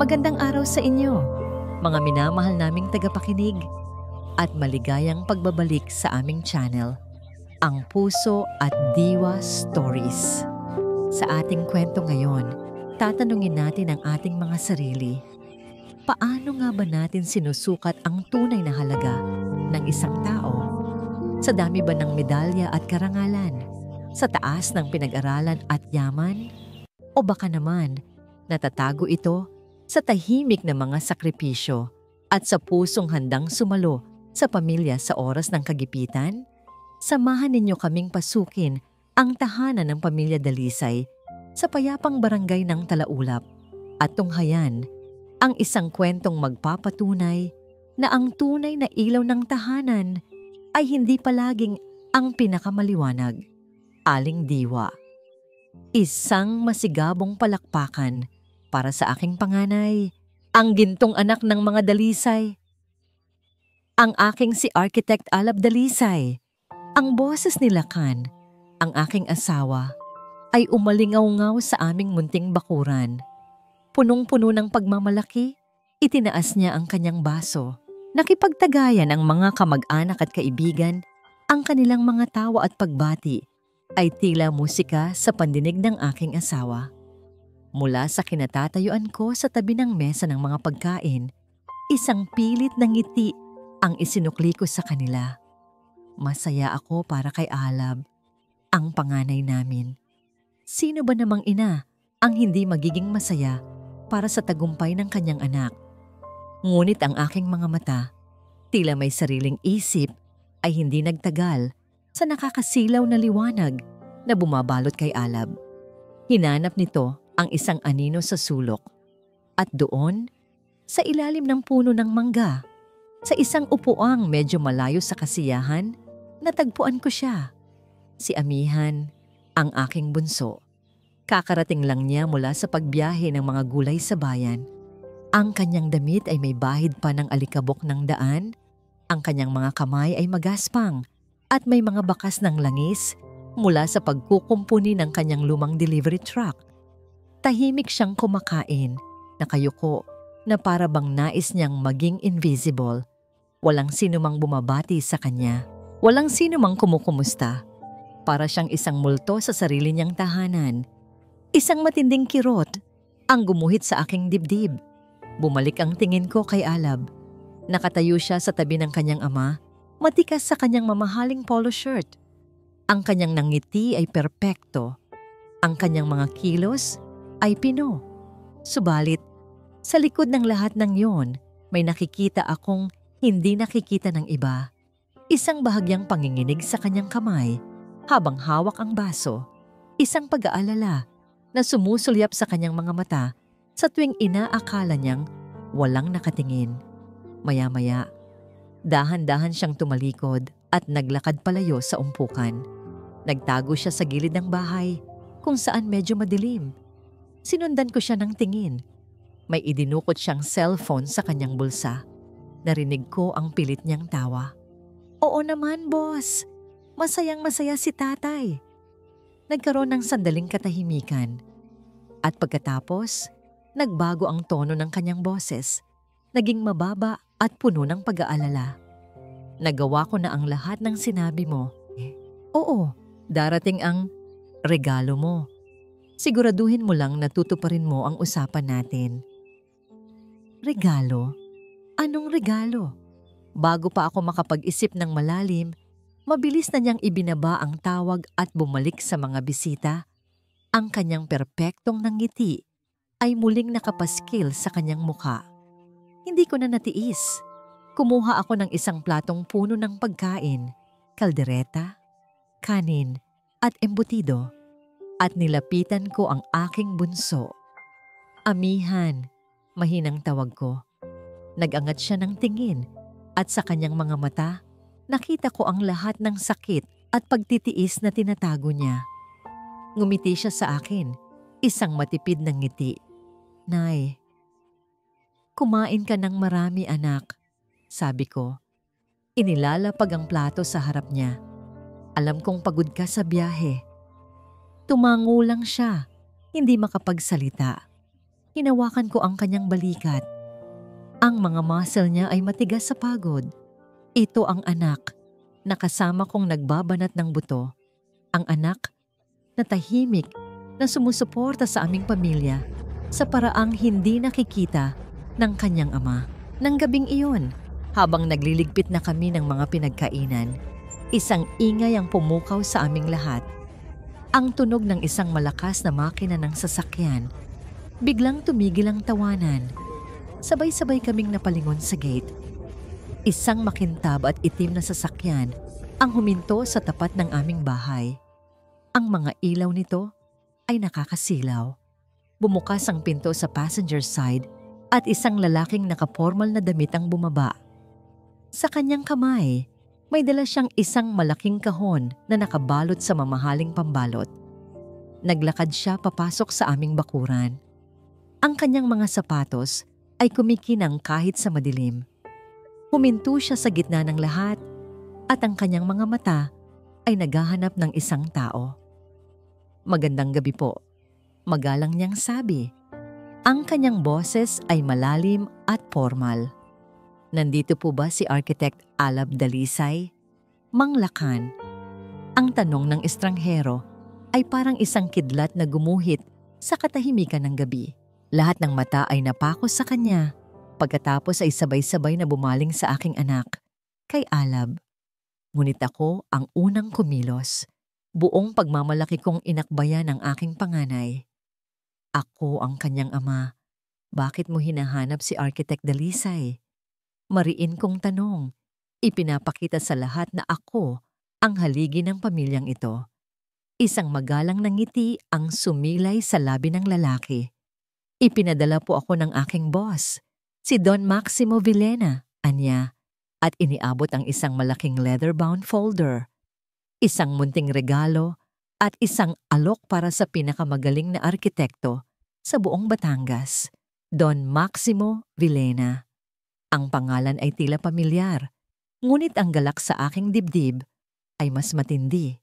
Magandang araw sa inyo, mga minamahal naming tagapakinig, at maligayang pagbabalik sa aming channel, Ang Puso at Diwa Stories. Sa ating kwento ngayon, tatanungin natin ang ating mga sarili. Paano nga ba natin sinusukat ang tunay na halaga ng isang tao? Sa dami ba ng medalya at karangalan? Sa taas ng pinag-aralan at yaman? O baka naman, natatago ito sa tahimik na mga sakripisyo at sa pusong handang sumalo sa pamilya sa oras ng kagipitan? Samahan ninyo kaming pasukin ang tahanan ng Pamilya Dalisay sa payapang barangay ng Talaulap at tunghayan ang isang kwentong magpapatunay na ang tunay na ilaw ng tahanan ay hindi palaging ang pinakamaliwanag. Aling Diwa. Isang masigabong palakpakan para sa aking panganay, ang gintong anak ng mga Dalisay. Ang aking si Architect Alab Dalisay. Ang boses ni Lakan, ang aking asawa, ay umalingaw-ngaw sa aming munting bakuran. Punong-puno ng pagmamalaki, itinaas niya ang kanyang baso. Nakipagtagayan ang mga kamag-anak at kaibigan, ang kanilang mga tawa at pagbati ay tila musika sa pandinig ng aking asawa. Mula sa kinatatayuan ko sa tabi ng mesa ng mga pagkain, isang pilit na ngiti ang isinukli ko sa kanila. Masaya ako para kay Alab, ang panganay namin. Sino ba namang ina ang hindi magiging masaya para sa tagumpay ng kanyang anak? Ngunit ang aking mga mata, tila may sariling isip, ay hindi nagtagal sa nakakasilaw na liwanag na bumabalot kay Alab. Hinanap nito ang isang anino sa sulok. At doon, sa ilalim ng puno ng mangga, sa isang upuang medyo malayo sa kasiyahan, natagpuan ko siya. Si Amihan, ang aking bunso. Kakarating lang niya mula sa pagbiyahe ng mga gulay sa bayan. Ang kanyang damit ay may bahid pa ng alikabok ng daan, ang kanyang mga kamay ay magaspang at may mga bakas ng langis mula sa pagkukumpuni ng kanyang lumang delivery truck. Tahimik siyang kumakain, nakayuko na para bang nais niyang maging invisible. Walang sinumang bumabati sa kanya, walang sinumang kumukumusta. Para siyang isang multo sa sarili niyang tahanan. Isang matinding kirot ang gumuhit sa aking dibdib. Bumalik ang tingin ko kay Alab. Nakatayo siya sa tabi ng kanyang ama, matikas sa kanyang mamahaling polo shirt. Ang kanyang nangiti ay perpekto. Ang kanyang mga kilos ay pino. Subalit, sa likod ng lahat ng yon, may nakikita akong hindi nakikita ng iba. Isang bahagyang panginginig sa kanyang kamay habang hawak ang baso. Isang pag-aalala na sumusulyap sa kanyang mga mata sa tuwing inaakala niyang walang nakatingin. Maya-maya, dahan-dahan siyang tumalikod at naglakad palayo sa umpukan. Nagtago siya sa gilid ng bahay kung saan medyo madilim. Sinundan ko siya ng tingin. May idinukot siyang cellphone sa kanyang bulsa. Narinig ko ang pilit niyang tawa. Oo naman, boss. Masayang-masaya si tatay. Nagkaroon ng sandaling katahimikan. At pagkatapos, nagbago ang tono ng kanyang boses. Naging mababa at puno ng pag-aalala. Nagawa ko na ang lahat ng sinabi mo. Oo, darating ang regalo mo. Siguraduhin mo lang na tutuparin mo ang usapan natin. Regalo? Anong regalo? Bago pa ako makapag-isip ng malalim, mabilis na niyang ibinaba ang tawag at bumalik sa mga bisita. Ang kanyang perpektong nangiti ay muling nakapaskil sa kanyang mukha. Hindi ko na natiis. Kumuha ako ng isang platong puno ng pagkain, kaldereta, kanin at embutido at nilapitan ko ang aking bunso. Amihan, mahinang tawag ko. Nagangat siya ng tingin at sa kanyang mga mata, nakita ko ang lahat ng sakit at pagtitiis na tinatago niya. Ngumiti siya sa akin, isang matipid na ngiti. Nay, kumain ka ng marami anak, sabi ko. Inilalapag ang plato sa harap niya. Alam kong pagod ka sa biyahe. Tumango lang siya, hindi makapagsalita. Hinawakan ko ang kanyang balikat. Ang mga muscle niya ay matigas sa pagod. Ito ang anak na kasama kong nagbabanat ng buto. Ang anak na tahimik na sumusuporta sa aming pamilya sa paraang hindi nakikita ng kanyang ama. Nang gabing iyon, habang nagliligpit na kami ng mga pinagkainan, isang ingay ang pumukaw sa aming lahat. Ang tunog ng isang malakas na makina ng sasakyan. Biglang tumigil ang tawanan. Sabay-sabay kaming napalingon sa gate. Isang makintab at itim na sasakyan ang huminto sa tapat ng aming bahay. Ang mga ilaw nito ay nakakasilaw. Bumukas ang pinto sa passenger side at isang lalaking nakapormal na damit ang bumaba. Sa kanyang kamay, may dala siyang isang malaking kahon na nakabalot sa mamahaling pambalot. Naglakad siya papasok sa aming bakuran. Ang kanyang mga sapatos ay kumikinang kahit sa madilim. Huminto siya sa gitna ng lahat at ang kanyang mga mata ay naghahanap ng isang tao. "Magandang gabi po," magalang niyang sabi. Ang kanyang boses ay malalim at formal. "Nandito po ba si Architect Alab Dalisay?" Manglakan. Ang tanong ng estranghero ay parang isang kidlat na gumuhit sa katahimikan ng gabi. Lahat ng mata ay napako sa kanya. Pagkatapos ay sabay-sabay na bumaling sa aking anak, kay Alab. Ngunit ako ang unang kumilos. Buong pagmamalaki kong inakbayan ang aking panganay. Ako ang kanyang ama. "Bakit mo hinahanap si Architect Dalisay?" Mariin kong tanong. Ipinapakita sa lahat na ako ang haligi ng pamilyang ito. Isang magalang na ngiti ang sumilay sa labi ng lalaki. "Ipinadala po ako ng aking boss, si Don Maximo Villena," anya, at iniabot ang isang malaking leather-bound folder, isang munting regalo at isang alok para sa pinakamagaling na arkitekto sa buong Batangas, Don Maximo Villena. Ang pangalan ay tila pamilyar, ngunit ang galak sa aking dibdib ay mas matindi.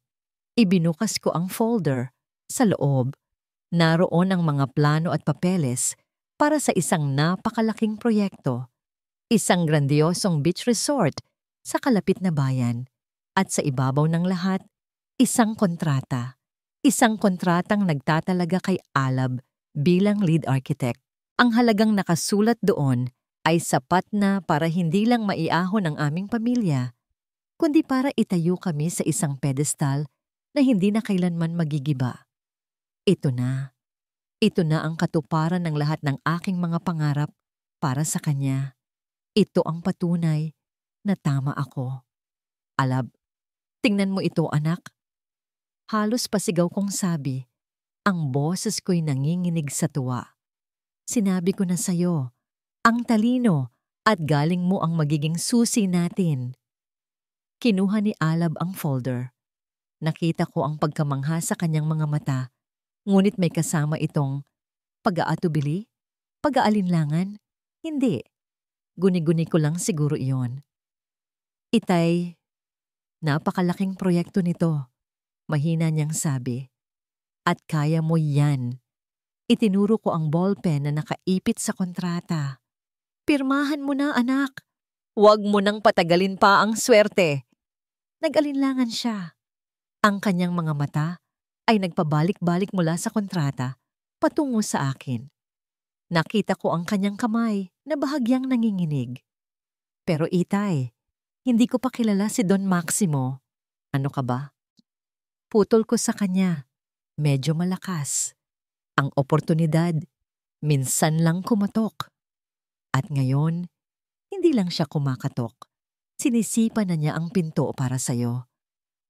Ibinukas ko ang folder. Sa loob, naroon ang mga plano at papeles para sa isang napakalaking proyekto. Isang grandiosong beach resort sa kalapit na bayan. At sa ibabaw ng lahat, isang kontrata. Isang kontratang nagtatalaga kay Alab bilang lead architect. Ang halagang nakasulat doon ay sapat na para hindi lang maiahon ang aming pamilya, kundi para itayo kami sa isang pedestal na hindi na kailanman magigiba. Ito na. Ito na ang katuparan ng lahat ng aking mga pangarap para sa kanya. Ito ang patunay na tama ako. "Alab, tingnan mo ito, anak." Halos pasigaw kong sabi. Ang boses ko'y nanginginig sa tuwa. "Sinabi ko na sa'yo, ang talino at galing mo ang magiging susi natin." Kinuha ni Alab ang folder. Nakita ko ang pagkamangha sa kanyang mga mata, ngunit may kasama itong pag-aatubili, pag-aalinlangan. Hindi. Guni-guni ko lang siguro iyon. "Itay, napakalaking proyekto nito," mahina niyang sabi. "At kaya mo yan." Itinuro ko ang ballpen na nakaipit sa kontrata. "Pirmahan mo na, anak. Huwag mo nang patagalin pa ang swerte." Nag-alinlangan siya. Ang kanyang mga mata ay nagpabalik-balik mula sa kontrata patungo sa akin. Nakita ko ang kanyang kamay na bahagyang nanginginig. "Pero itay, hindi ko pa kilala si Don Maximo." "Ano ka ba?" Putol ko sa kanya. Medyo malakas. Ang oportunidad, minsan lang kumatok. At ngayon, hindi lang siya kumakatok. Sinisipa na niya ang pinto para sa'yo.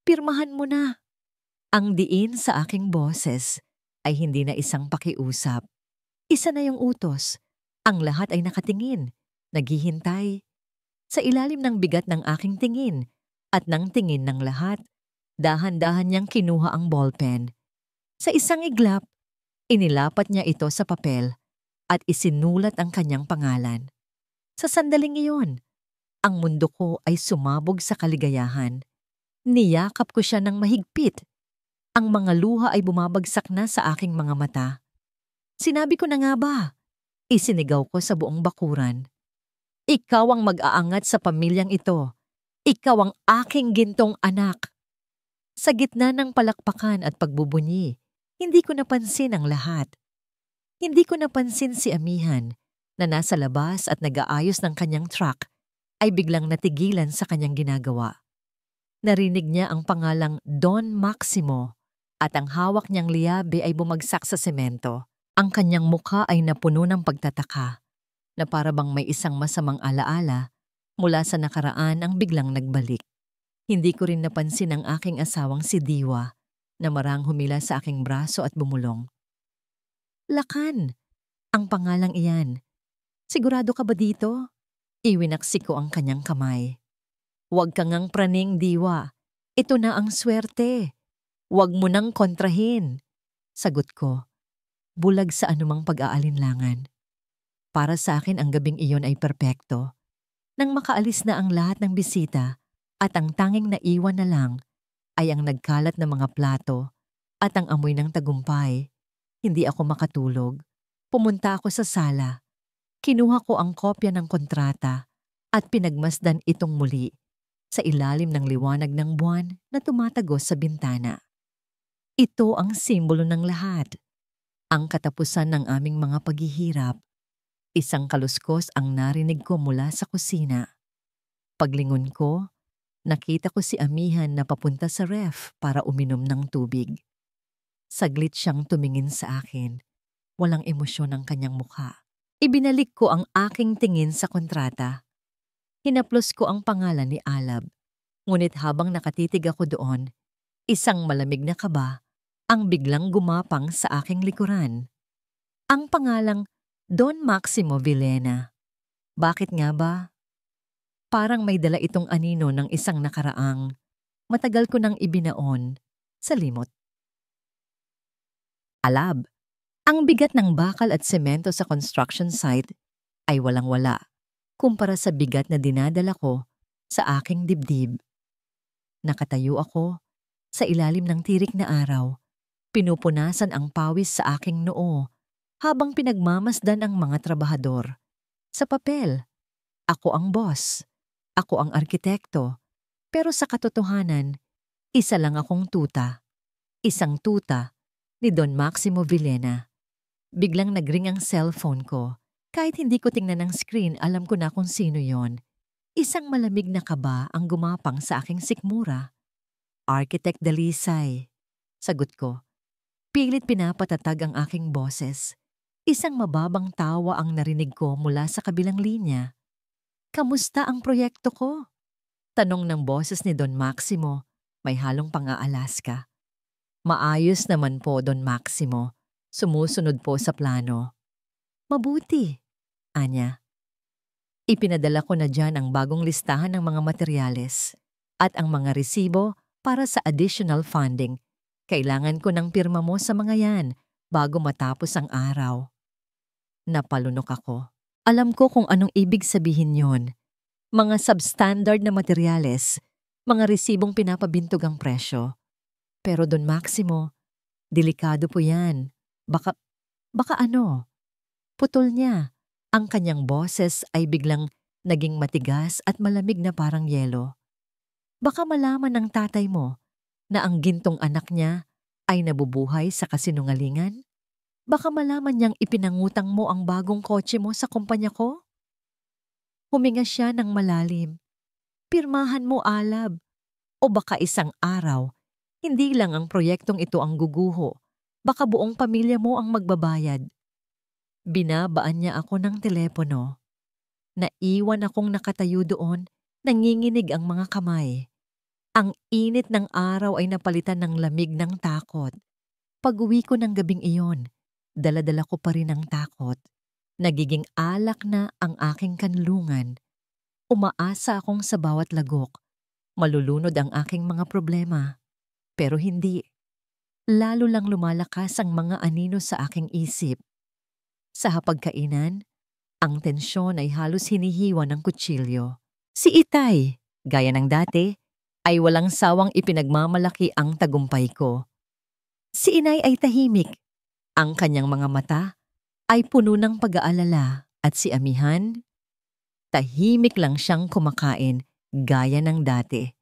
"Pirmahan mo na." Ang diin sa aking boses ay hindi na isang pakiusap. Isa na yung utos. Ang lahat ay nakatingin, naghihintay. Sa ilalim ng bigat ng aking tingin at ng tingin ng lahat, dahan-dahan niyang kinuha ang ballpen. Sa isang iglap, inilapat niya ito sa papel at isinulat ang kanyang pangalan. Sa sandaling iyon, ang mundo ko ay sumabog sa kaligayahan. Niyakap ko siya ng mahigpit. Ang mga luha ay bumabagsak na sa aking mga mata. "Sinabi ko na nga ba, Isinigaw ko sa buong bakuran. Ikaw ang mag-aangat sa pamilyang ito. Ikaw ang aking gintong anak. Sa gitna ng palakpakan at pagbubunyi, hindi ko napansin ang lahat. Hindi ko napansin si Amihan na nasa labas at nag-aayos ng kanyang truck ay biglang natigilan sa kanyang ginagawa. Narinig niya ang pangalang Don Maximo at ang hawak niyang liyabe ay bumagsak sa semento. Ang kanyang mukha ay napuno ng pagtataka na para bang may isang masamang alaala mula sa nakaraan ang biglang nagbalik. Hindi ko rin napansin ang aking asawang si Diwa na marang humila sa aking braso at bumulong. Lakan, ang pangalang iyan. Sigurado ka ba dito? Iwinaksik ko ang kanyang kamay. Huwag kang ngang praning, Diwa. Ito na ang swerte. Huwag mo nang kontrahin. Sagot ko, bulag sa anumang pag-aalinlangan. Para sa akin ang gabing iyon ay perpekto. Nang makaalis na ang lahat ng bisita at ang tanging naiwan na lang ay ang nagkalat na mga plato at ang amoy ng tagumpay, hindi ako makatulog. Pumunta ako sa sala. Kinuha ko ang kopya ng kontrata at pinagmasdan itong muli sa ilalim ng liwanag ng buwan na tumatagos sa bintana. Ito ang simbolo ng lahat. Ang katapusan ng aming mga paghihirap. Isang kaluskos ang narinig ko mula sa kusina. Paglingon ko, nakita ko si Amihan na papunta sa ref para uminom ng tubig. Saglit siyang tumingin sa akin. Walang emosyon ang kanyang mukha. Ibinalik ko ang aking tingin sa kontrata. Hinaplos ko ang pangalan ni Alab. Ngunit habang nakatitig ako doon, isang malamig na kaba ang biglang gumapang sa aking likuran. Ang pangalang Don Maximo Villena. Bakit nga ba? Parang may dala itong anino ng isang nakaraang matagal ko nang ibinaon sa limot. Alab, ang bigat ng bakal at semento sa construction site ay walang-wala kumpara sa bigat na dinadala ko sa aking dibdib. Nakatayo ako sa ilalim ng tirik na araw, pinupunasan ang pawis sa aking noo habang pinagmamasdan ang mga trabahador. Sa papel, ako ang boss, ako ang arkitekto, pero sa katotohanan, isa lang akong tuta. Isang tuta ni Don Maximo Villena. Biglang nagring ang cellphone ko. Kahit hindi ko tingnan ang screen, alam ko na kung sino yon. Isang malamig na kaba ang gumapang sa aking sikmura. Architect Dalisay. Sagot ko. Pilit pinapatatag ang aking boses. Isang mababang tawa ang narinig ko mula sa kabilang linya. Kamusta ang proyekto ko? Tanong ng boses ni Don Maximo. May halong pang-aalaska. Maayos naman po, Don Maximo. Sumusunod po sa plano. Mabuti, anya. Ipinadala ko na dyan ang bagong listahan ng mga materyales at ang mga resibo para sa additional funding. Kailangan ko ng pirma mo sa mga yan bago matapos ang araw. Napalunok ako. Alam ko kung anong ibig sabihin yon. Mga substandard na materyales, mga resibong pinapabintog ang presyo. Pero Don Maximo, delikado po yan. Baka ano? Putol niya. Ang kanyang boses ay biglang naging matigas at malamig na parang yelo. Baka malaman ng tatay mo na ang gintong anak niya ay nabubuhay sa kasinungalingan? Baka malaman niyang ipinangutang mo ang bagong kotse mo sa kumpanya ko? Huminga siya ng malalim. Pirmahan mo, Alab. O baka isang araw, hindi lang ang proyektong ito ang guguho. Baka buong pamilya mo ang magbabayad. Binabaan niya ako ng telepono. Naiwan akong nakatayo doon, nanginginig ang mga kamay. Ang init ng araw ay napalitan ng lamig ng takot. Pag-uwi ko ng gabing iyon, dala-dala ko pa rin ang takot. Nagiging alak na ang aking kanlungan. Umaasa akong sa bawat lagok. Malulunod ang aking mga problema. Pero hindi. Lalo lang lumalakas ang mga anino sa aking isip. Sa hapagkainan, ang tensyon ay halos hinihiwa ng kutsilyo. Si Itay, gaya ng dati, ay walang sawang ipinagmamalaki ang tagumpay ko. Si Inay ay tahimik. Ang kanyang mga mata ay puno ng pag-aalala at si Amihan, tahimik lang siyang kumakain gaya ng dati.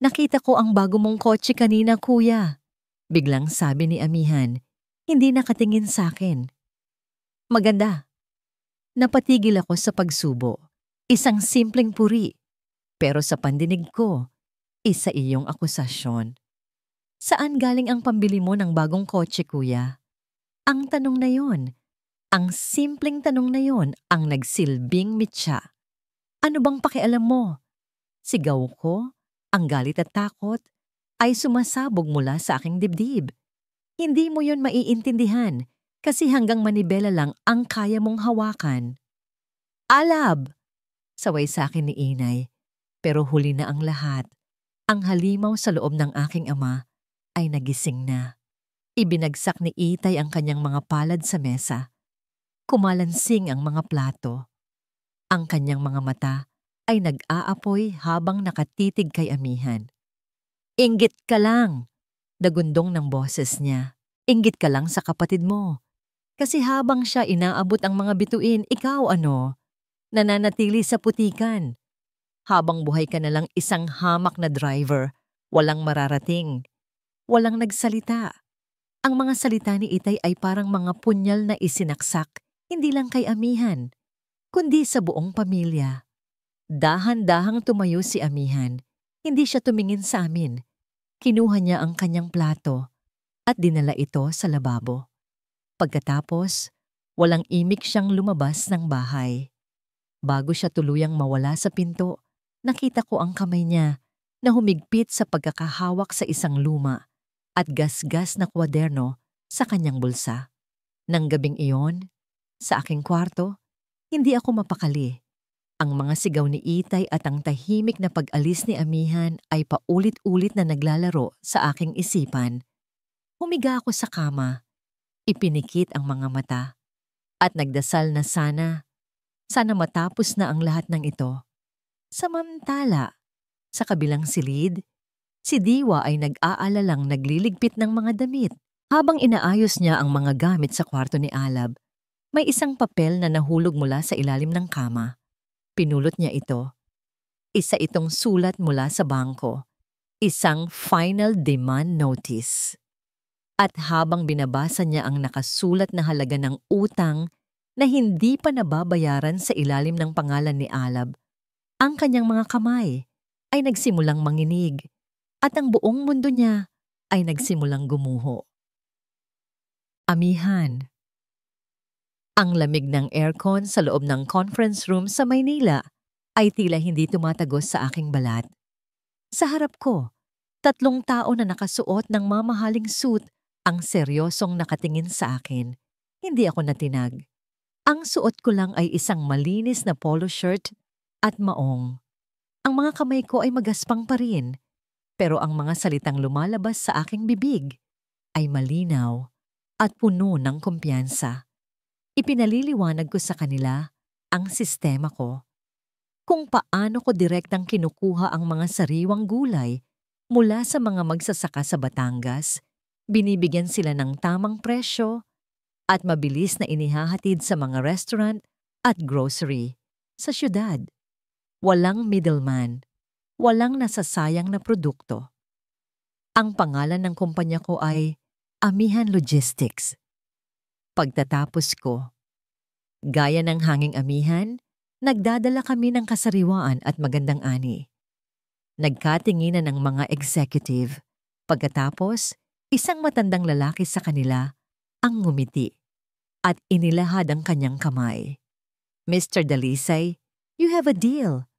Nakita ko ang bago mong kotse kanina, kuya. Biglang sabi ni Amihan, hindi nakatingin sa akin. Maganda. Napatigil ako sa pagsubo. Isang simpleng puri. Pero sa pandinig ko, isa iyong akusasyon. Saan galing ang pambili mo ng bagong kotse, kuya? Ang tanong na yon, ang simpleng tanong na yon ang nagsilbing mitya. Ano bang pakialam mo? Sigaw ko, ang galit at takot, ay sumasabog mula sa aking dibdib. Hindi mo yon maiintindihan kasi hanggang manibela lang ang kaya mong hawakan. Alab! Saway sa akin ni Inay. Pero huli na ang lahat. Ang halimaw sa loob ng aking ama ay nagising na. Ibinagsak ni Itay ang kanyang mga palad sa mesa. Kumalansing ang mga plato. Ang kanyang mga mata ay nag-aapoy habang nakatitig kay Amihan. Inggit ka lang! Dagundong ng boses niya. Inggit ka lang sa kapatid mo. Kasi habang siya inaabot ang mga bituin, ikaw nananatili sa putikan. Habang buhay ka na lang isang hamak na driver, walang mararating, walang nagsalita. Ang mga salita ni Itay ay parang mga punyal na isinaksak, hindi lang kay Amihan, kundi sa buong pamilya. Dahan-dahang tumayo si Amihan, hindi siya tumingin sa amin. Kinuha niya ang kanyang plato at dinala ito sa lababo. Pagkatapos, walang imik siyang lumabas ng bahay. Bago siya tuluyang mawala sa pinto, nakita ko ang kamay niya na humigpit sa pagkakahawak sa isang luma at gasgas na kwaderno sa kanyang bulsa. Nang gabing iyon, sa aking kwarto, hindi ako mapakali. Ang mga sigaw ni Itay at ang tahimik na pag-alis ni Amihan ay paulit-ulit na naglalaro sa aking isipan. Humiga ako sa kama, ipinikit ang mga mata, at nagdasal na sana matapos na ang lahat ng ito. Samantala, sa kabilang silid, si Diwa ay nag-aalalang nagliligpit ng mga damit. Habang inaayos niya ang mga gamit sa kwarto ni Alab, may isang papel na nahulog mula sa ilalim ng kama. Pinulot niya ito. Isa itong sulat mula sa bangko. Isang final demand notice. At habang binabasa niya ang nakasulat na halaga ng utang na hindi pa nababayaran sa ilalim ng pangalan ni Alab, ang kanyang mga kamay ay nagsimulang manginig at ang buong mundo niya ay nagsimulang gumuho. Amihan. Ang lamig ng aircon sa loob ng conference room sa Maynila ay tila hindi tumatagos sa aking balat. Sa harap ko, 3 tao na nakasuot ng mamahaling suit ang seryosong nakatingin sa akin. Hindi ako natinag. Ang suot ko lang ay isang malinis na polo shirt at maong. Ang mga kamay ko ay magaspang pa rin, pero ang mga salitang lumalabas sa aking bibig ay malinaw at puno ng kumpiyansa. Ipinaliliwanag ko sa kanila ang sistema ko, kung paano ko direktang kinukuha ang mga sariwang gulay mula sa mga magsasaka sa Batangas, binibigyan sila ng tamang presyo at mabilis na inihahatid sa mga restaurant at grocery sa syudad. Walang middleman, walang nasasayang na produkto. Ang pangalan ng kumpanya ko ay Amihan Logistics. Pagtatapos ko, gaya ng hanging amihan, nagdadala kami ng kasariwaan at magandang ani. Nagkatinginan ng mga executive. Pagkatapos, isang matandang lalaki sa kanila ang ngumiti at inilahad ang kanyang kamay. Mr. Dalisay, you have a deal.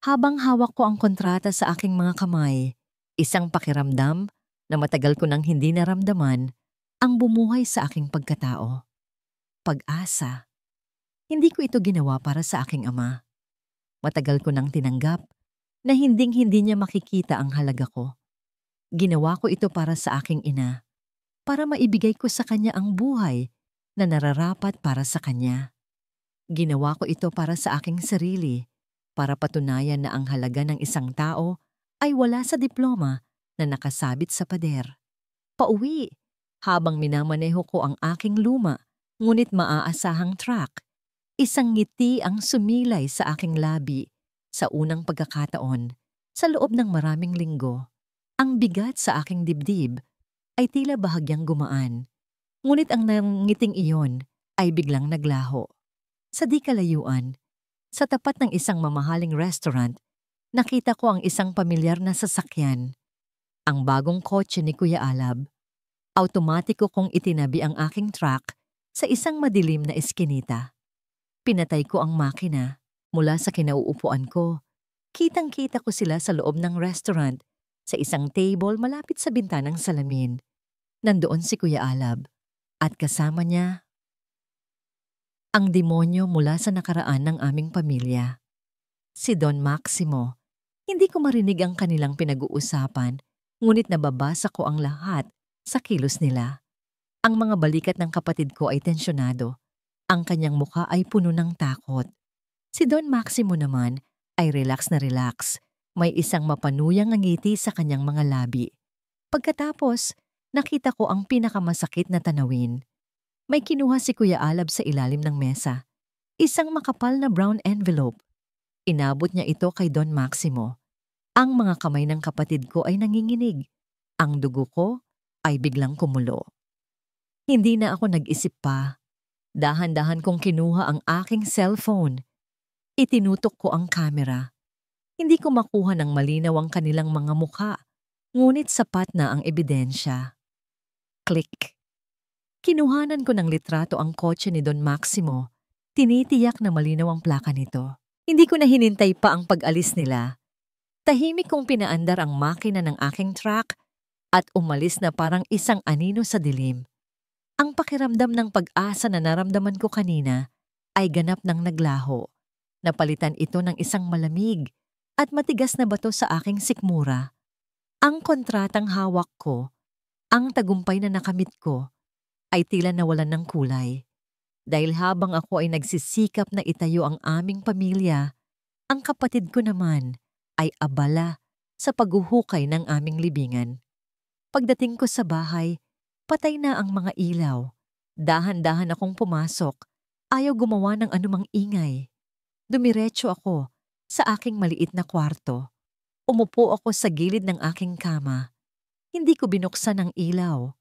Habang hawak ko ang kontrata sa aking mga kamay, isang pakiramdam na matagal ko nang hindi naramdaman ang bumuhay sa aking pagkatao. Pag-asa. Hindi ko ito ginawa para sa aking ama. Matagal ko nang tinanggap na hinding-hindi niya makikita ang halaga ko. Ginawa ko ito para sa aking ina, para maibigay ko sa kanya ang buhay na nararapat para sa kanya. Ginawa ko ito para sa aking sarili, para patunayan na ang halaga ng isang tao ay wala sa diploma na nakasabit sa pader. Pauwi, habang minamaneho ko ang aking luma ngunit maaasahang track. Isang ngiti ang sumilay sa aking labi sa unang pagkakataon sa loob ng maraming linggo. Ang bigat sa aking dibdib ay tila bahagyang gumaan, ngunit ang nangiting iyon ay biglang naglaho. Sa di kalayuan, sa tapat ng isang mamahaling restaurant, nakita ko ang isang pamilyar na sasakyan. Ang bagong kotse ni Kuya Alab. Automatiko kong itinabi ang aking truck sa isang madilim na eskinita. Pinatay ko ang makina. Mula sa kinauupuan ko, kitang-kita ko sila sa loob ng restaurant sa isang table malapit sa bintanang salamin. Nandoon si Kuya Alab at kasama niya ang demonyo mula sa nakaraan ng aming pamilya. Si Don Maximo. Hindi ko marinig ang kanilang pinag-uusapan, ngunit nababasa ko ang lahat sa kilos nila. Ang mga balikat ng kapatid ko ay tensyonado. Ang kanyang mukha ay puno ng takot. Si Don Maximo naman ay relax na relax. May isang mapanuyang ngiti sa kanyang mga labi. Pagkatapos, nakita ko ang pinakamasakit na tanawin. May kinuha si Kuya Alab sa ilalim ng mesa. Isang makapal na brown envelope. Inabot niya ito kay Don Maximo. Ang mga kamay ng kapatid ko ay nanginginig. Ang dugo ko ay biglang kumulo. Hindi na ako nag-isip pa. Dahan-dahan kong kinuha ang aking cellphone. Itinutok ko ang camera. Hindi ko makuha ng malinaw ang kanilang mga mukha, ngunit sapat na ang ebidensya. Click. Kinuhanan ko ng litrato ang kotse ni Don Maximo. Tinitiyak na malinaw ang plaka nito. Hindi ko na hinintay pa ang pag-alis nila. Tahimik kong pinaandar ang makina ng aking truck at umalis na parang isang anino sa dilim. Ang pakiramdam ng pag-asa na naramdaman ko kanina ay ganap ng naglaho. Napalitan ito ng isang malamig at matigas na bato sa aking sikmura. Ang kontratang hawak ko, ang tagumpay na nakamit ko, ay tila nawalan ng kulay. Dahil habang ako ay nagsisikap na itayo ang aming pamilya, ang kapatid ko naman ay abala sa paghuhukay ng aming libingan. Pagdating ko sa bahay, patay na ang mga ilaw. Dahan-dahan akong pumasok. Ayaw gumawa ng anumang ingay. Dumiretso ako sa aking maliit na kwarto. Umupo ako sa gilid ng aking kama. Hindi ko binuksan ang ilaw.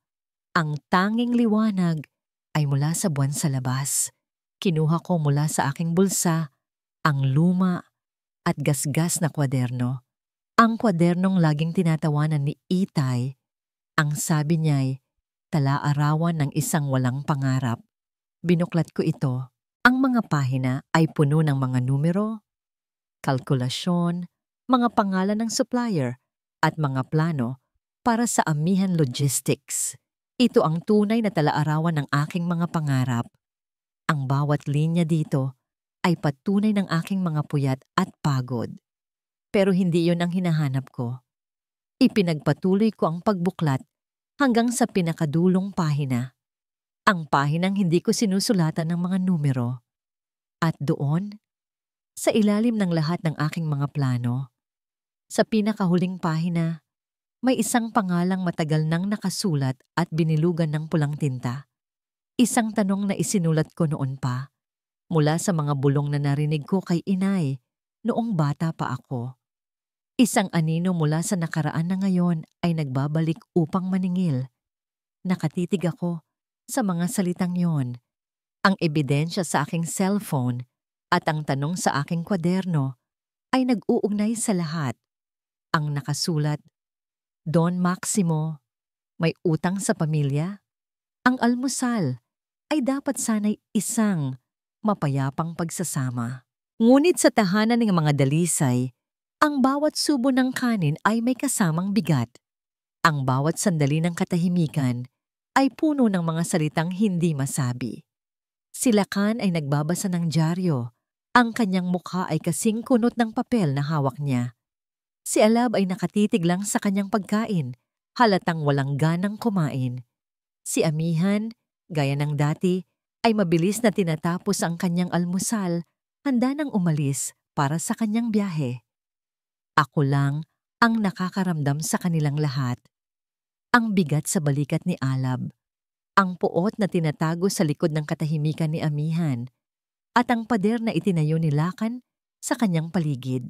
Ang tanging liwanag ay mula sa buwan sa labas. Kinuha ko mula sa aking bulsa ang luma at gasgas na kwaderno. Ang kwadernong laging tinatawanan ni Itay. Ang sabi niya'y tala-arawan ng isang walang pangarap. Binuklat ko ito. Ang mga pahina ay puno ng mga numero, kalkulasyon, mga pangalan ng supplier, at mga plano para sa Amihan Logistics. Ito ang tunay na tala-arawan ng aking mga pangarap. Ang bawat linya dito ay patunay ng aking mga puyat at pagod. Pero hindi yon ang hinahanap ko. Ipinagpatuloy ko ang pagbuklat hanggang sa pinakadulong pahina. Ang pahinang hindi ko sinusulatan ng mga numero. At doon, sa ilalim ng lahat ng aking mga plano, sa pinakahuling pahina, may isang pangalang matagal nang nakasulat at binilugan ng pulang tinta. Isang tanong na isinulat ko noon pa, mula sa mga bulong na narinig ko kay inay noong bata pa ako. Isang anino mula sa nakaraan na ngayon ay nagbabalik upang maningil. Nakatitig ako sa mga salitang yon, ang ebidensya sa aking cellphone at ang tanong sa aking kwaderno ay nag-uugnay sa lahat. Ang nakasulat, Don Maximo, may utang sa pamilya? Ang almusal ay dapat sana'y isang mapayapang pagsasama. Ngunit sa tahanan ng mga dalisay, ang bawat subo ng kanin ay may kasamang bigat. Ang bawat sandali ng katahimikan ay puno ng mga salitang hindi masabi. Si Lakan ay nagbabasa ng dyaryo. Ang kanyang mukha ay kasing kunot ng papel na hawak niya. Si Alab ay nakatitig lang sa kanyang pagkain, halatang walang ganang kumain. Si Amihan, gaya ng dati, ay mabilis na tinatapos ang kanyang almusal, handa nang umalis para sa kanyang biyahe. Ako lang ang nakakaramdam sa kanilang lahat. Ang bigat sa balikat ni Alab, ang puot na tinatago sa likod ng katahimikan ni Amihan, at ang pader na itinayo ni Lakan sa kanyang paligid.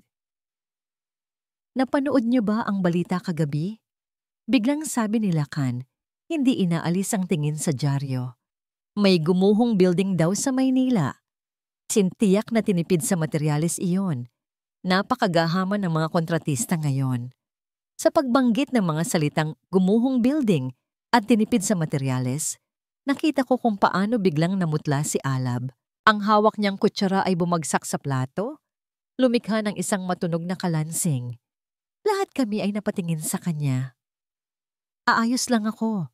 Napanood niyo ba ang balita kagabi? Biglang sabi ni Lakan, hindi inaalis ang tingin sa dyaryo. May gumuhong building daw sa Maynila. Sintiyak na tinipid sa materyales iyon. Napakagahaman ng mga kontratista ngayon. Sa pagbanggit ng mga salitang gumuhong building at tinipid sa materyales, nakita ko kung paano biglang namutla si Alab. Ang hawak niyang kutsara ay bumagsak sa plato, lumikha ng isang matunog na kalansing. Lahat kami ay napatingin sa kanya. Aayos lang ako,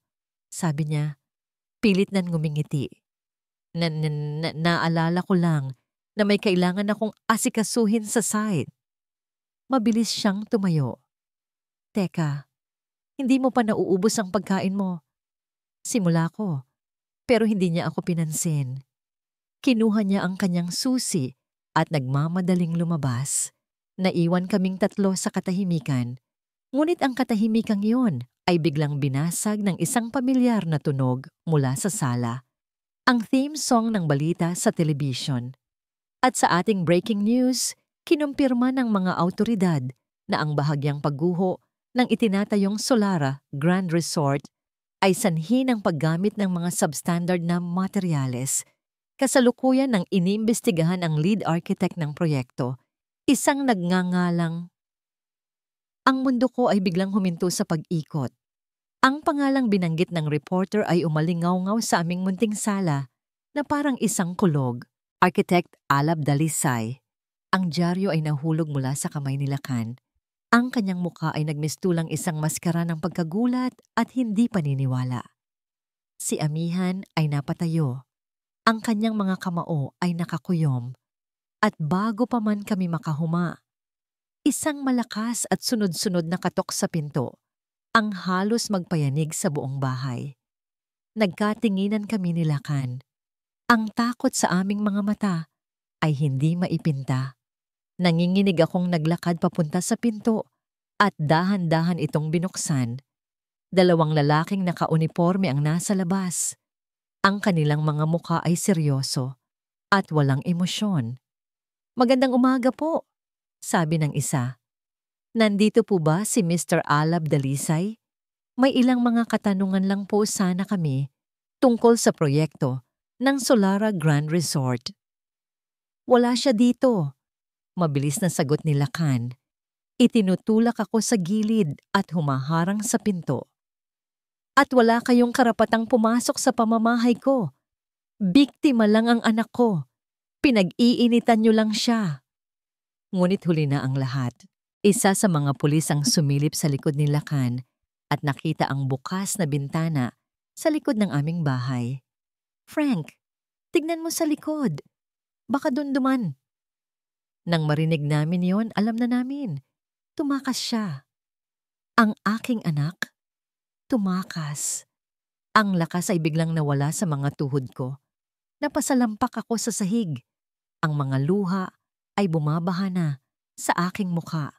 sabi niya. Pilit nan ngumingiti. Naalala ko lang na may kailangan akong asikasuhin sa site. Mabilis siyang tumayo. Teka, hindi mo pa nauubos ang pagkain mo. Simula ko, pero hindi niya ako pinansin. Kinuha niya ang kanyang susi at nagmamadaling lumabas. Naiwan kaming tatlo sa katahimikan. Ngunit ang katahimikang iyon ay biglang binasag ng isang pamilyar na tunog mula sa sala. Ang theme song ng balita sa telebisyon. At sa ating breaking news, kinumpirma ng mga awtoridad na ang bahagyang pagguho ng itinatayong Solara Grand Resort ay sanhi ng paggamit ng mga substandard na materyales. Kasalukuyan ng inimbestigahan ang lead architect ng proyekto, isang nagngangalang. Ang mundo ko ay biglang huminto sa pag-ikot. Ang pangalang binanggit ng reporter ay umalingaw-ngaw sa aming munting sala na parang isang kulog. Architect Alab Dalisay. Ang dyaryo ay nahulog mula sa kamay ni Lakan. Ang kanyang mukha ay nagmistulang isang maskara ng pagkagulat at hindi paniniwala. Si Amihan ay napatayo. Ang kanyang mga kamao ay nakakuyom. At bago pa man kami makahuma, isang malakas at sunod-sunod na katok sa pinto ang halos magpayanig sa buong bahay. Nagkatinginan kami ni Lakan. Ang takot sa aming mga mata ay hindi maipinta. Nanginginig akong naglakad papunta sa pinto at dahan-dahan itong binuksan. Dalawang lalaking nakauniporme ang nasa labas. Ang kanilang mga mukha ay seryoso at walang emosyon. Magandang umaga po, sabi ng isa. Nandito po ba si Mr. Alab Dalisay? May ilang mga katanungan lang po sana kami tungkol sa proyekto ng Solara Grand Resort. Wala siya dito. Mabilis na sagot ni Lakan. Itinutulak ako sa gilid at humaharang sa pinto. At wala kayong karapatang pumasok sa pamamahay ko. Biktima lang ang anak ko. Pinag-iinitan niyo lang siya. Ngunit huli na ang lahat. Isa sa mga pulis ang sumilip sa likod ni Lakan at nakita ang bukas na bintana sa likod ng aming bahay. Frank, tignan mo sa likod. Baka doon duman. Nang marinig namin yon, alam na namin. Tumakas siya. Ang aking anak, tumakas. Ang lakas ay biglang nawala sa mga tuhod ko. Napasalampak ako sa sahig. Ang mga luha ay bumabaha na sa aking mukha.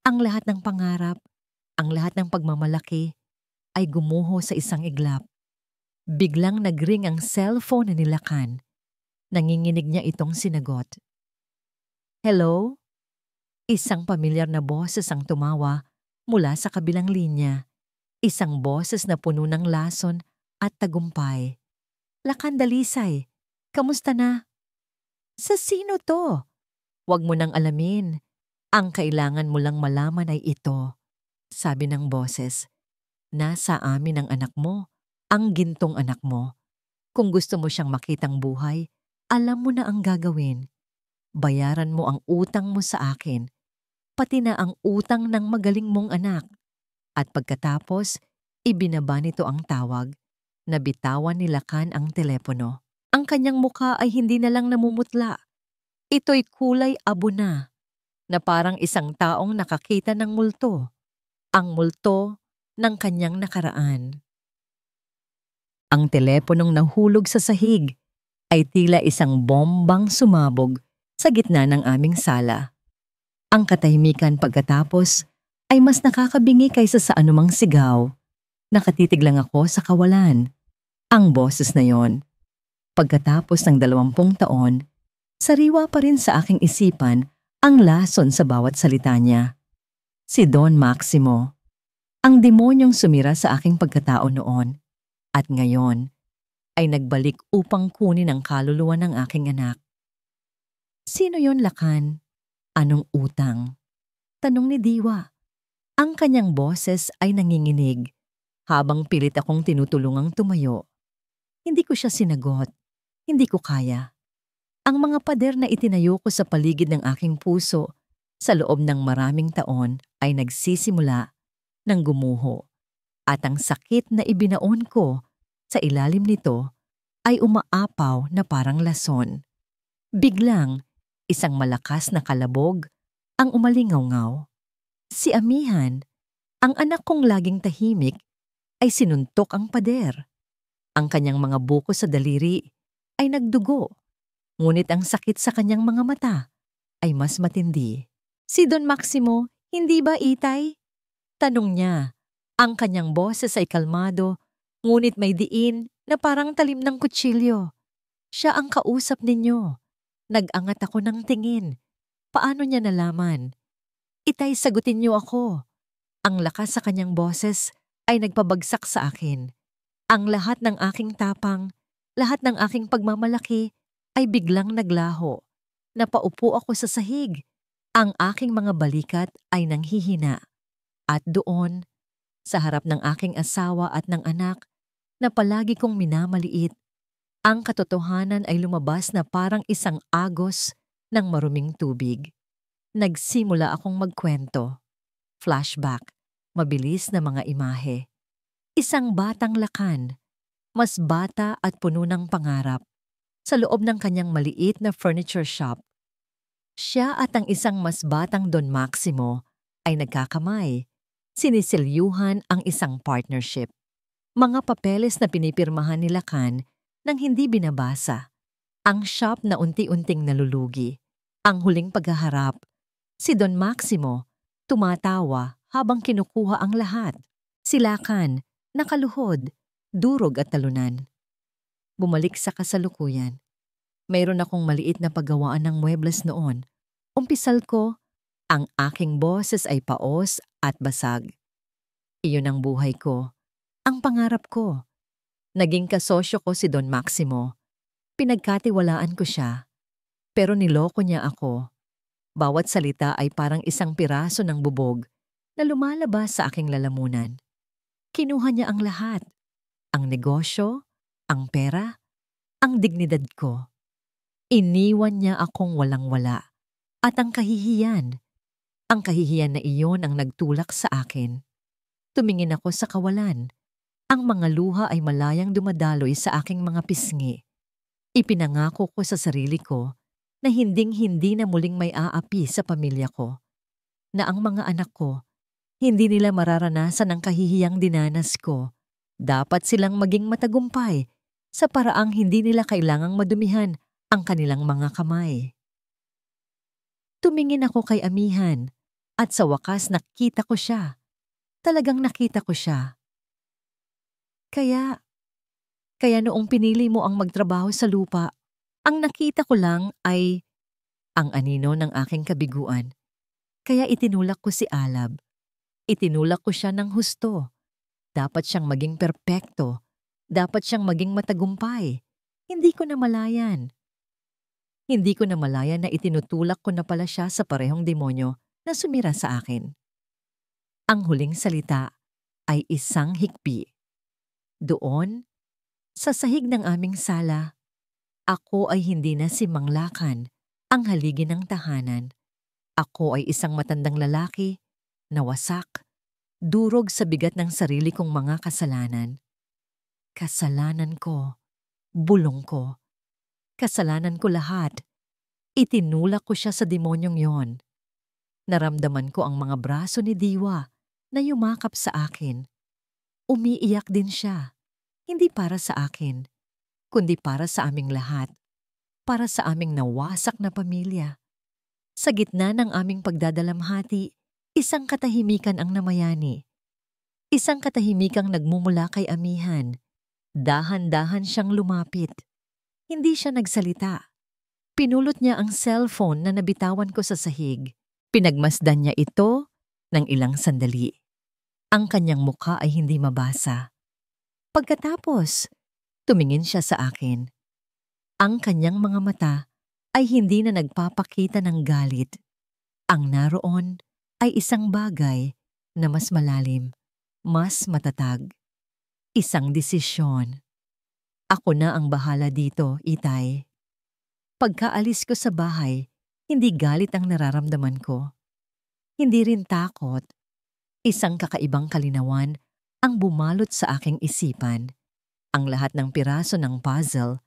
Ang lahat ng pangarap, ang lahat ng pagmamalaki ay gumuho sa isang iglap. Biglang nagring ang cellphone ni Lakan. Nanginginig niya itong sinagot. Hello? Isang pamilyar na boses ang tumawa mula sa kabilang linya. Isang boses na puno ng lason at tagumpay. Lakan Dalisay, kamusta na? Sa sino to? Huwag mo nang alamin. Ang kailangan mo lang malaman ay ito, sabi ng boses. Nasa amin ang anak mo, ang gintong anak mo. Kung gusto mo siyang makitang buhay, alam mo na ang gagawin. Bayaran mo ang utang mo sa akin, pati na ang utang ng magaling mong anak. At pagkatapos, ibinaba nito ang tawag. Nabitawan ni Lakan ang telepono. Ang kanyang mukha ay hindi na lang namumutla. Ito'y kulay abo na parang isang taong nakakita ng multo. Ang multo ng kanyang nakaraan. Ang teleponong nahulog sa sahig ay tila isang bombang sumabog sa gitna ng aming sala. Ang katahimikan pagkatapos ay mas nakakabingi kaysa sa anumang sigaw. Nakatitig lang ako sa kawalan. Ang boses na yon, pagkatapos ng 20 taon, sariwa pa rin sa aking isipan ang lason sa bawat salita niya. Si Don Maximo, ang demonyong sumira sa aking pagkatao noon, at ngayon ay nagbalik upang kunin ang kaluluwa ng aking anak. Sino yon, Lakan? Anong utang? Tanong ni Diwa. Ang kanyang boses ay nanginginig habang pilit akong tinutulungang tumayo. Hindi ko siya sinagot. Hindi ko kaya. Ang mga pader na itinayo ko sa paligid ng aking puso sa loob ng maraming taon ay nagsisimula ng gumuho. At ang sakit na ibinaon ko sa ilalim nito ay umaapaw na parang lason. Biglang, isang malakas na kalabog ang umalingaw-ngaw. Si Amihan, ang anak kong laging tahimik, ay sinuntok ang pader. Ang kanyang mga buko sa daliri ay nagdugo, ngunit ang sakit sa kanyang mga mata ay mas matindi. Si Don Maximo, hindi ba itay? Tanong niya. Ang kanyang boses ay kalmado, ngunit may diin na parang talim ng kutsilyo. Siya ang kausap ninyo. Nag-angat ako ng tingin. Paano niya nalaman? Itay, sagutin niyo ako. Ang lakas sa kanyang boses ay nagpabagsak sa akin. Ang lahat ng aking tapang, lahat ng aking pagmamalaki ay biglang naglaho. Napaupo ako sa sahig. Ang aking mga balikat ay nanghihina. At doon, sa harap ng aking asawa at ng anak na palagi kong minamaliit, ang katotohanan ay lumabas na parang isang agos ng maruming tubig. Nagsimula akong magkwento. Flashback, mabilis na mga imahe. Isang batang Lakan, mas bata at puno ng pangarap, sa loob ng kanyang maliit na furniture shop. Siya at ang isang mas batang Don Maximo ay nagkakamay. Sinisilyuhan ang isang partnership. Mga papeles na pinipirmahan ni Lakan nang hindi binabasa. Ang shop na unti-unting nalulugi. Ang huling paghaharap. Si Don Maximo, tumatawa habang kinukuha ang lahat. Si Lakan, nakaluhod, durog at talunan. Bumalik sa kasalukuyan. Mayroon akong maliit na paggawaan ng muebles noon. Umpisal ko, ang aking boses ay paos at basag. Iyon ang buhay ko, ang pangarap ko. Naging kasosyo ko si Don Maximo. Pinagkatiwalaan ko siya, pero niloko niya ako. Bawat salita ay parang isang piraso ng bubog na lumalabas sa aking lalamunan. Kinuha niya ang lahat. Ang negosyo, ang pera, ang dignidad ko. Iniwan niya akong walang-wala. At ang kahihiyan na iyon ang nagtulak sa akin. Tumingin ako sa kawalan. Ang mga luha ay malayang dumadaloy sa aking mga pisngi. Ipinangako ko sa sarili ko na hinding-hindi na muling may aapi sa pamilya ko. Na ang mga anak ko, hindi nila mararanasan ang kahihiyang dinanas ko. Dapat silang maging matagumpay sa paraang hindi nila kailangang madumihan ang kanilang mga kamay. Tumingin ako kay Amihan at sa wakas nakita ko siya. Talagang nakita ko siya. Kaya noong pinili mo ang magtrabaho sa lupa, ang nakita ko lang ay ang anino ng aking kabiguan. Kaya itinulak ko si Alab. Itinulak ko siya ng husto. Dapat siyang maging perpekto. Dapat siyang maging matagumpay. Hindi ko namalayan. Hindi ko namalayan na itinutulak ko na pala siya sa parehong demonyo na sumira sa akin. Ang huling salita ay isang hikbi. Doon, sa sahig ng aming sala, ako ay hindi na si Mang Lakan, ang haligi ng tahanan. Ako ay isang matandang lalaki na wasak, durog sa bigat ng sarili kong mga kasalanan. Kasalanan ko, bulong ko. Kasalanan ko lahat. Itinulak ko siya sa demonyong yon. Naramdaman ko ang mga braso ni Diwa na yumakap sa akin. Umiiyak din siya. Hindi para sa akin, kundi para sa aming lahat. Para sa aming nawasak na pamilya. Sa gitna ng aming pagdadalamhati, isang katahimikan ang namayani. Isang katahimikang nagmumula kay Amihan. Dahan-dahan siyang lumapit. Hindi siya nagsalita. Pinulot niya ang cellphone na nabitawan ko sa sahig. Pinagmasdan niya ito ng ilang sandali. Ang kanyang mukha ay hindi mabasa. Pagkatapos, tumingin siya sa akin. Ang kanyang mga mata ay hindi na nagpapakita ng galit. Ang naroon ay isang bagay na mas malalim, mas matatag. Isang desisyon. Ako na ang bahala dito, Itay. Pagkaalis ko sa bahay, hindi galit ang nararamdaman ko. Hindi rin takot. Isang kakaibang kalinawan ang bumalot sa aking isipan. Ang lahat ng piraso ng puzzle,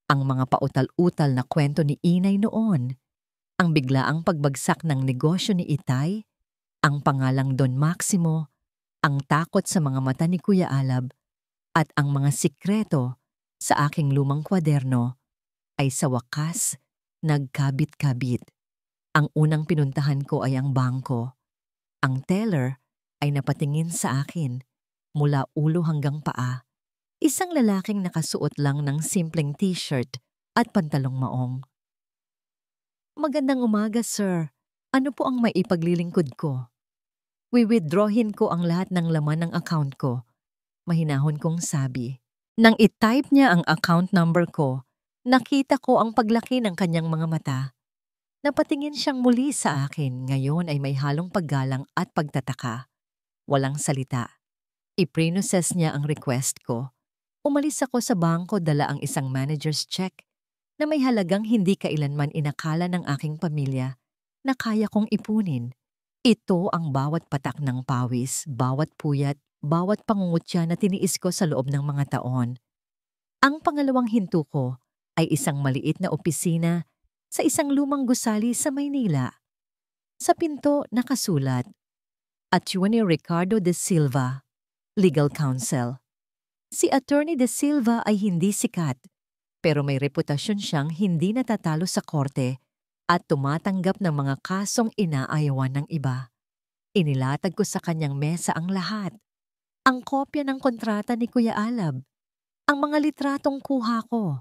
ang mga pautal-utal na kwento ni Inay noon, ang biglaang pagbagsak ng negosyo ni Itay, ang pangalang Don Maximo, ang takot sa mga mata ni Kuya Alab, at ang mga sikreto sa aking lumang kwaderno ay sa wakas nagkabit-kabit. Ang unang pinuntahan ko ay ang bangko. Ang teller ay napatingin sa akin mula ulo hanggang paa. Isang lalaking nakasuot lang ng simpleng t-shirt at pantalong maong. "Magandang umaga, sir. Ano po ang maipaglilingkod ko?" "Withdrawin ko ang lahat ng laman ng account ko," mahinahon kong sabi. Nang i-type niya ang account number ko, nakita ko ang paglaki ng kanyang mga mata. Napatingin siyang muli sa akin, ngayon ay may halong paggalang at pagtataka. Walang salita. I-process niya ang request ko. Umalis ako sa bangko, dala ang isang manager's check na may halagang hindi kailanman inakala ng aking pamilya na kaya kong ipunin. Ito ang bawat patak ng pawis, bawat puyat, bawat pangungutya na tiniis ko sa loob ng mga taon. Ang pangalawang hinto ko ay isang maliit na opisina sa isang lumang gusali sa Maynila. Sa pinto nakasulat, Attorney Ricardo De Silva, Legal Counsel. Si Attorney De Silva ay hindi sikat, pero may reputasyon siyang hindi natatalo sa korte at tumatanggap ng mga kasong inaayawan ng iba. Inilatag ko sa kanyang mesa ang lahat. Ang kopya ng kontrata ni Kuya Alab, ang mga litratong kuha ko,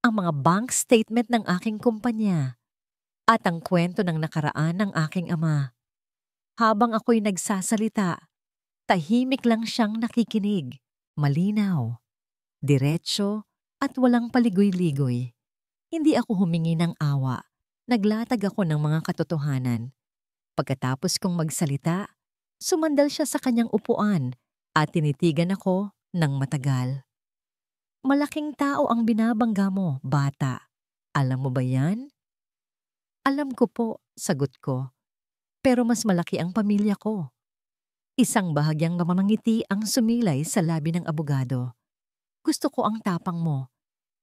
ang mga bank statement ng aking kumpanya, at ang kwento ng nakaraan ng aking ama. Habang ako'y nagsasalita, tahimik lang siyang nakikinig, malinaw, diretso at walang paligoy-ligoy. Hindi ako humingi ng awa, naglatag ako ng mga katotohanan. Pagkatapos kong magsalita, sumandal siya sa kanyang upuan at tinitigan ako ng matagal. "Malaking tao ang binabangga mo, bata. Alam mo ba yan?" "Alam ko po," sagot ko. "Pero mas malaki ang pamilya ko." Isang bahagyang mamamangiti ang sumilay sa labi ng abogado. "Gusto ko ang tapang mo.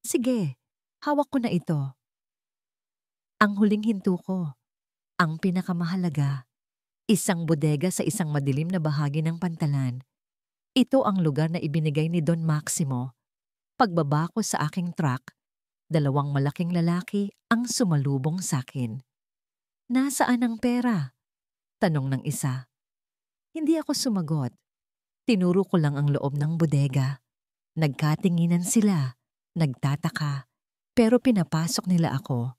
Sige, hawak ko na ito." Ang huling hinto ko, ang pinakamahalaga, isang bodega sa isang madilim na bahagi ng Pantalan. Ito ang lugar na ibinigay ni Don Maximo. Pagbaba ko sa aking truck, dalawang malaking lalaki ang sumalubong sa akin. "Nasaan ang pera?" tanong ng isa. Hindi ako sumagot. Tinuro ko lang ang loob ng bodega. Nagkatinginan sila, nagtataka, pero pinapasok nila ako.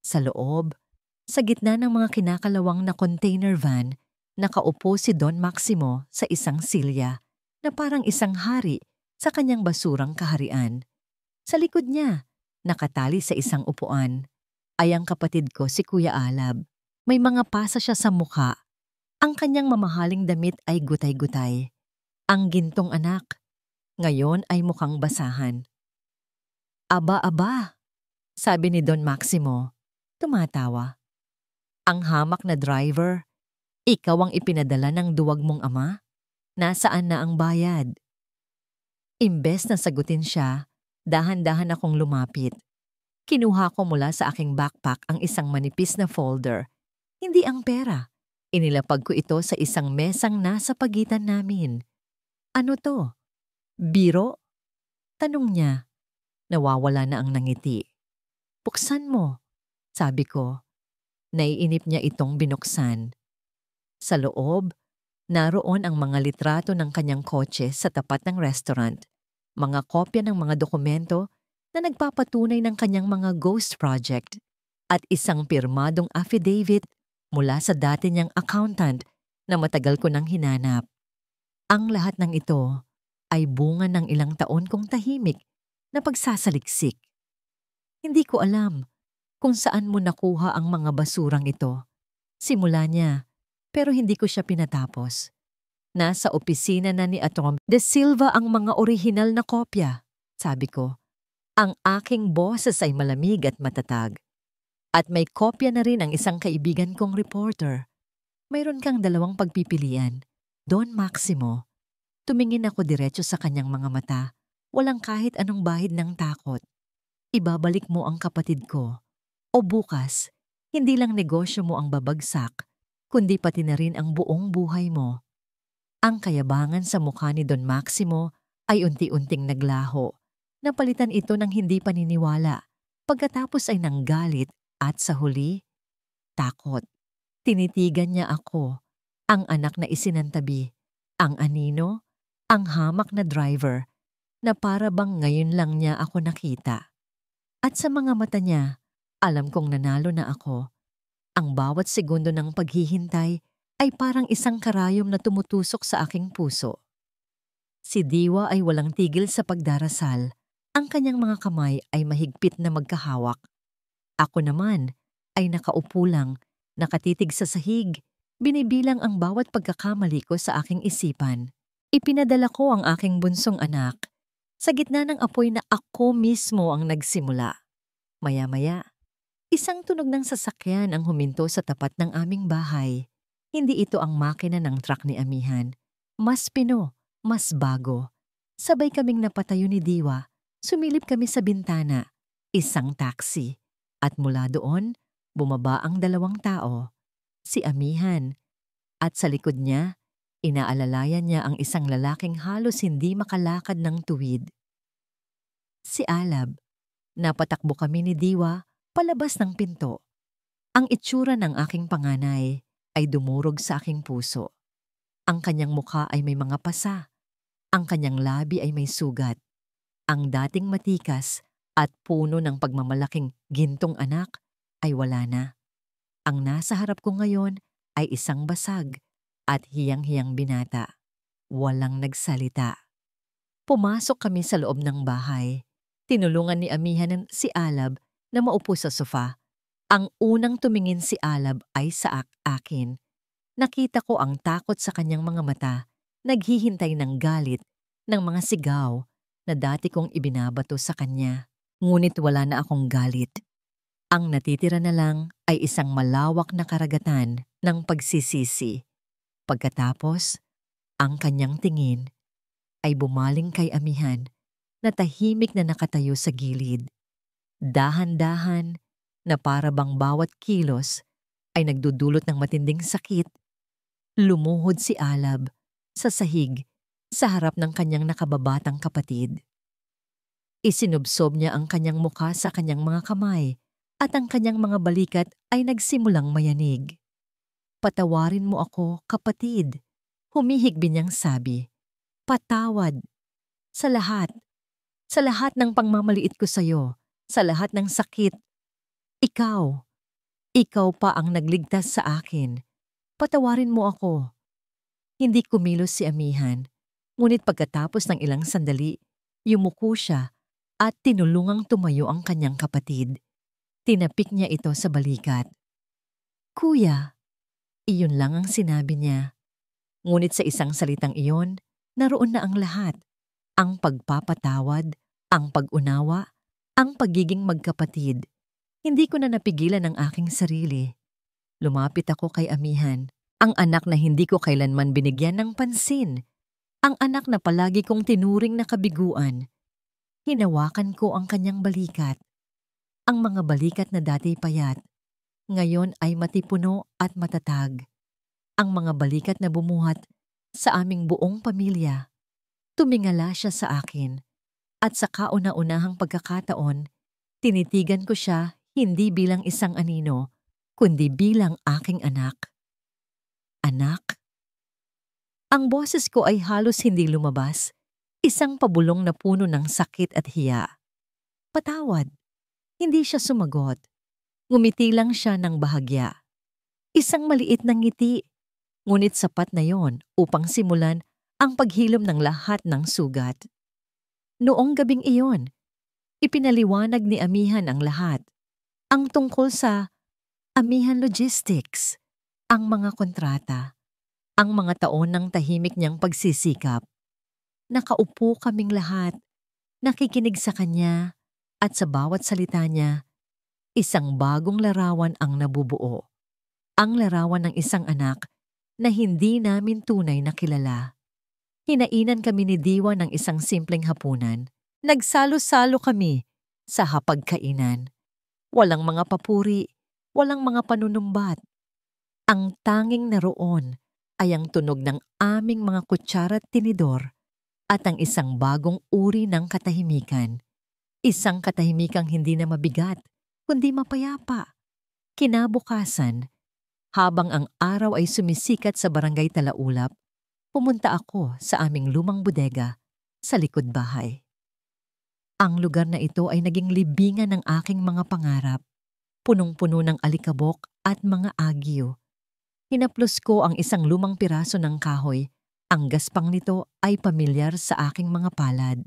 Sa loob, sa gitna ng mga kinakalawang na container van, nakaupo si Don Maximo sa isang silya na parang isang hari sa kanyang basurang kaharian. Sa likod niya, nakatali sa isang upuan, ay ang kapatid ko si Kuya Alab. May mga pasa siya sa mukha. Ang kanyang mamahaling damit ay gutay-gutay. Ang gintong anak, ngayon ay mukhang basahan. "Aba-aba," sabi ni Don Maximo, tumatawa. "Ang hamak na driver, ikaw ang ipinadala ng duwag mong ama? Nasaan na ang bayad?" Imbes na sagutin siya, dahan-dahan akong lumapit. Kinuha ko mula sa aking backpack ang isang manipis na folder. Hindi ang pera. Inilapag ko ito sa isang mesang nasa pagitan namin. "Ano to? Biro?" tanong niya. Nawawala na ang nangiti. "Buksan mo," sabi ko. Naiinip niya itong binuksan. Sa loob, naroon ang mga litrato ng kanyang kotse sa tapat ng restaurant. mga kopya ng mga dokumento na nagpapatunay ng kanyang mga ghost project at isang pirmadong affidavit mula sa dati niyang accountant na matagal ko nang hinanap. Ang lahat ng ito ay bunga ng ilang taon kong tahimik na pagsasaliksik. Hindi ko alam kung saan mo nakuha ang mga basurang ito. Simula niya, pero hindi ko siya pinatapos. Nasa opisina na ni Atrom De Silva ang mga orihinal na kopya, sabi ko. Ang aking boses ay malamig at matatag. At may kopya na rin ang isang kaibigan kong reporter. Mayroon kang dalawang pagpipilian. Don Maximo. Tumingin ako diretso sa kanyang mga mata. Walang kahit anong bahid ng takot. Ibabalik mo ang kapatid ko. O bukas, hindi lang negosyo mo ang babagsak, kundi pati na rin ang buong buhay mo. Ang kayabangan sa mukha ni Don Maximo ay unti-unting naglaho. Napalitan ito ng hindi paniniwala. Pagkatapos ay nanggalit at sa huli, takot. Tinitigan niya ako, ang anak na isinantabi, ang anino, ang hamak na driver, na para bang ngayon lang niya ako nakita. At sa mga mata niya, alam kong nanalo na ako. Ang bawat segundo ng paghihintay ay parang isang karayom na tumutusok sa aking puso. Si Diwa ay walang tigil sa pagdarasal. Ang kanyang mga kamay ay mahigpit na magkahawak. Ako naman ay nakaupo lang, nakatitig sa sahig, binibilang ang bawat pagkakamali ko sa aking isipan. Ipinadala ko ang aking bunsong anak sa gitna ng apoy na ako mismo ang nagsimula. Maya-maya, isang tunog ng sasakyan ang huminto sa tapat ng aming bahay. Hindi ito ang makina ng truck ni Amihan. Mas pino, mas bago. Sabay kaming napatayo ni Diwa. Sumilip kami sa bintana, isang taxi. At mula doon, bumaba ang dalawang tao. Si Amihan. At sa likod niya, inaalalayan niya ang isang lalaking halos hindi makalakad ng tuwid. Si Alab. Napatakbo kami ni Diwa palabas ng pinto. Ang itsura ng aking panganay ay dumurog sa aking puso. Ang kanyang mukha ay may mga pasa. Ang kanyang labi ay may sugat. Ang dating matikas at puno ng pagmamalaking gintong anak ay wala na. Ang nasa harap ko ngayon ay isang basag at hiyang-hiyang binata. Walang nagsalita. Pumasok kami sa loob ng bahay. Tinulungan ni Amihan si Alab na maupo sa sofa. Ang unang tumingin si Alab ay sa akin. Nakita ko ang takot sa kanyang mga mata, naghihintay ng galit, ng mga sigaw na dati kong ibinabato sa kanya. Ngunit wala na akong galit. Ang natitira na lang ay isang malawak na karagatan ng pagsisisi. Pagkatapos, ang kanyang tingin ay bumaling kay Amihan na tahimik na nakatayo sa gilid. Dahan-dahan na para bang bawat kilos ay nagdudulot ng matinding sakit. Lumuhod si Alab sa sahig sa harap ng kanyang nakababatang kapatid. Isinubsob niya ang kanyang mukha sa kanyang mga kamay at ang kanyang mga balikat ay nagsimulang mayanig. Patawarin mo ako, kapatid. Humihigbi niyang sabi. Patawad. Sa lahat. Sa lahat ng pangmamaliit ko sa'yo. Sa lahat ng sakit. Ikaw. Ikaw pa ang nagligtas sa akin. Patawarin mo ako. Hindi kumilos si Amihan. Ngunit pagkatapos ng ilang sandali, yumuko siya at tinulungang tumayo ang kanyang kapatid. Tinapik niya ito sa balikat. Kuya, iyon lang ang sinabi niya. Ngunit sa isang salitang iyon, naroon na ang lahat. Ang pagpapatawad, ang pag-unawa, ang pagiging magkapatid. Hindi ko na napigilan ang aking sarili. Lumapit ako kay Amihan, ang anak na hindi ko kailanman binigyan ng pansin. Ang anak na palagi kong tinuring na kabiguan. Hinawakan ko ang kanyang balikat. Ang mga balikat na dati payat, ngayon ay matipuno at matatag. Ang mga balikat na bumuhat sa aming buong pamilya. Tumingala siya sa akin at sa kauna-unahang pagkakataon, tinitigan ko siya hindi bilang isang anino, kundi bilang aking anak. Anak? Ang boses ko ay halos hindi lumabas. Isang pabulong na puno ng sakit at hiya. Patawad. Hindi siya sumagot. Ngumiti lang siya ng bahagya. Isang maliit na ngiti, ngunit sapat na yon upang simulan ang paghilom ng lahat ng sugat. Noong gabing iyon, ipinaliwanag ni Amihan ang lahat. Ang tungkol sa Amihan Logistics, ang mga kontrata, ang mga taon ng tahimik niyang pagsisikap. Nakaupo kaming lahat, nakikinig sa kanya, at sa bawat salita niya, isang bagong larawan ang nabubuo. Ang larawan ng isang anak na hindi namin tunay na kilala. Hinainan kami ni Diwa ng isang simpleng hapunan. Nagsalo-salo kami sa hapagkainan. Walang mga papuri, walang mga panunumbat. Ang tanging naroon ay ang tunog ng aming mga kutsara at tinidor at ang isang bagong uri ng katahimikan. Isang katahimikang hindi na mabigat, kundi mapayapa. Kinabukasan, habang ang araw ay sumisikat sa barangay Talaulap, pumunta ako sa aming lumang bodega sa likod bahay. Ang lugar na ito ay naging libingan ng aking mga pangarap, punong-puno ng alikabok at mga agyo. Hinaplos ko ang isang lumang piraso ng kahoy. Ang gaspang nito ay pamilyar sa aking mga palad.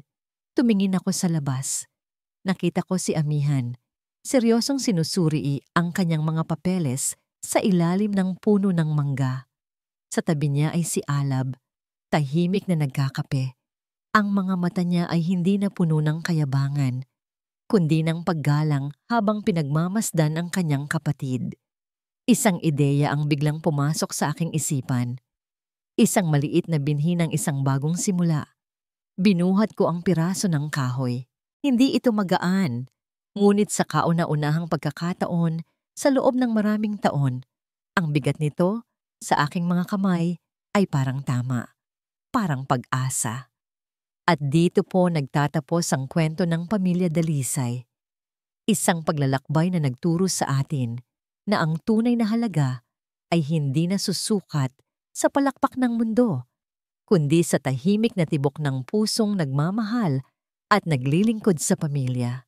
Tumingin ako sa labas. Nakita ko si Amihan. Seryosong sinusuri ang kanyang mga papeles sa ilalim ng puno ng mangga. Sa tabi niya ay si Alab, tahimik na nagkakape. Ang mga mata niya ay hindi na puno ng kayabangan, kundi ng paggalang habang pinagmamasdan ang kanyang kapatid. Isang ideya ang biglang pumasok sa aking isipan. Isang maliit na binhi ng isang bagong simula. Binuhat ko ang piraso ng kahoy. Hindi ito magaan, ngunit sa kauna-unahang pagkakataon, sa loob ng maraming taon, ang bigat nito sa aking mga kamay ay parang tama, parang pag-asa. At dito po nagtatapos ang kwento ng Pamilya Dalisay. Isang paglalakbay na nagturo sa atin na ang tunay na halaga ay hindi nasusukat sa palakpak ng mundo, kundi sa tahimik na tibok ng pusong nagmamahal at naglilingkod sa pamilya.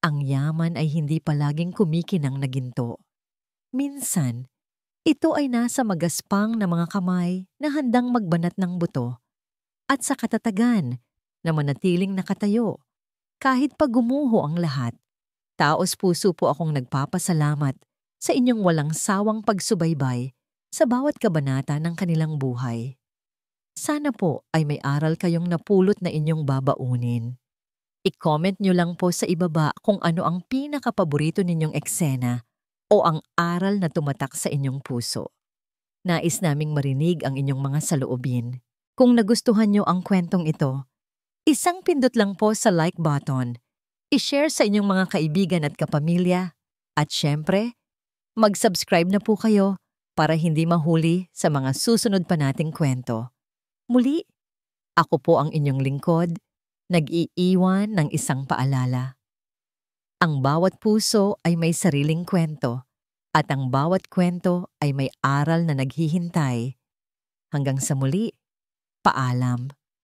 Ang yaman ay hindi palaging kumikinang na ginto. Minsan, ito ay nasa magaspang na mga kamay na handang magbanat ng buto at sa katatagan na manatiling nakatayo kahit pag gumuho ang lahat. Taos puso po akong nagpapasalamat sa inyong walang sawang pagsubaybay sa bawat kabanata ng kanilang buhay. Sana po ay may aral kayong napulot na inyong babaunin. I-comment nyo lang po sa ibaba kung ano ang pinakapaborito ninyong eksena o ang aral na tumatak sa inyong puso. Nais naming marinig ang inyong mga saloobin. Kung nagustuhan nyo ang kwentong ito, isang pindot lang po sa like button, i-share sa inyong mga kaibigan at kapamilya, at syempre, mag-subscribe na po kayo para hindi mahuli sa mga susunod pa nating kwento. Muli, ako po ang inyong lingkod, nag-iiwan ng isang paalala. Ang bawat puso ay may sariling kwento at ang bawat kwento ay may aral na naghihintay. Hanggang sa muli, paalam.